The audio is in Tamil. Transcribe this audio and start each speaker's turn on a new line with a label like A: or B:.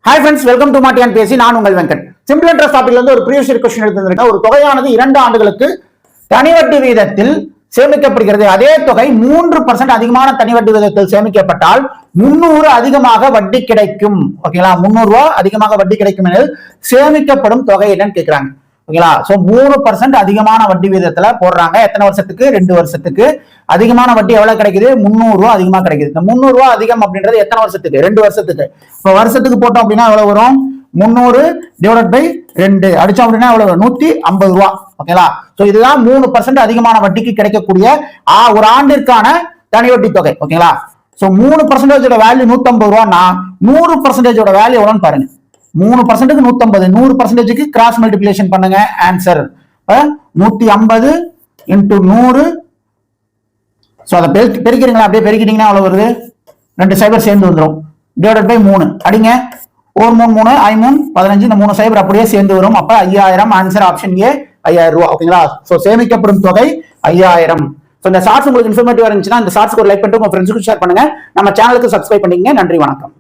A: Hi friends, welcome to Matiyan பேசி. நான் உங்கள் வெங்கட். சிம்பிள் இன்ட்ரெஸ்ட் டாபிக்ல இருந்து ஒரு ப்ரீவியஸ் இயர் क्वेश्चन எடுத்திருக்கேன். ஒரு தொகையானது 2 ஆண்டுகளுக்கு தனி வட்டி விகிதத்தில் சேமிக்கப்படுகிறது. அதே தொகை 3% அதிகமான தனி வட்டி விகிதத்தில் சேமிக்கப்பட்டால் 300 அதிகமாக வட்டி கிடைக்கும். ஓகேங்களா? 300 ரூபாய் அதிகமாக வட்டி கிடைக்கும் எனில் சேமிக்கப்படும் தொகை என்னன்னு கேக்குறாங்க. ஓகேங்களா? சோ 3% அதிகமான வட்டி விகிதத்துல போடுறாங்க. எத்தனை வருஷத்துக்கு? 2 வருஷத்துக்கு. அதிகமான வட்டி எவ்வளவு கிடைக்குது? 300 ரூபாய் அதிகமா கிடைக்குது. இந்த 300 ரூபாய் அதிகம் அப்படின்றது எத்தனை வருஷத்துக்கு? 2 வருஷத்துக்கு. இப்ப வருஷத்துக்கு போட்டோம் அப்படின்னா எவ்வளவு வரும்? 300 டிவைடட் பை 2 அடிச்சோம் அப்படின்னா எவ்வளவு? 150 ரூபாய். ஓகேங்களா? சோ இதுதான் 3% அதிகமான வட்டிக்கு கிடைக்கக்கூடிய ஒரு ஆண்டிற்கான தனி வட்டி தொகை. ஓகேங்களா? சோ 3% வேல்யூ 150 ரூபாய்னா 100% வேல்யூ எவ்வளவுன்னு பாருங்க. 3%க்கு 150, 100%க்கு கிராஸ் மல்டிப்ளிகேஷன் பண்ணுங்க. Answer 150 into 100. சோ அதை பெருக்கிறீங்களா? அப்படியே பெருக்கிட்டீங்கன்னா எவ்வளவு வருது? 2 சைபர் சேர்ந்து வந்துடும். டிவைடட் பை 3 அடிங்க. 1 3 3 I 3 15. இந்த 3 சைபர் அப்படியே சேர்ந்து வரும். அப்ப 5000. ஆன்சர் ஆப்ஷன் ஏ 5000 ரூபாய். ஓகேங்களா? சோ சேமிக்கப்படும் தொகை 5000. சோ இந்த ஷார்ட்ஸ் உங்களுக்கு இன்ஃபர்மேட்டிவா இருந்துச்சுன்னா இந்த ஷார்ட்ஸ்க்கு ஒரு லைக் பண்ணிட்டு உங்க ஃப்ரெண்ட்ஸ்க்கு ஷேர் பண்ணுங்க. நம்ம சேனலுக்கு சப்ஸ்கிரைப் பண்ணிக்கங்க. நன்றி, வணக்கம்.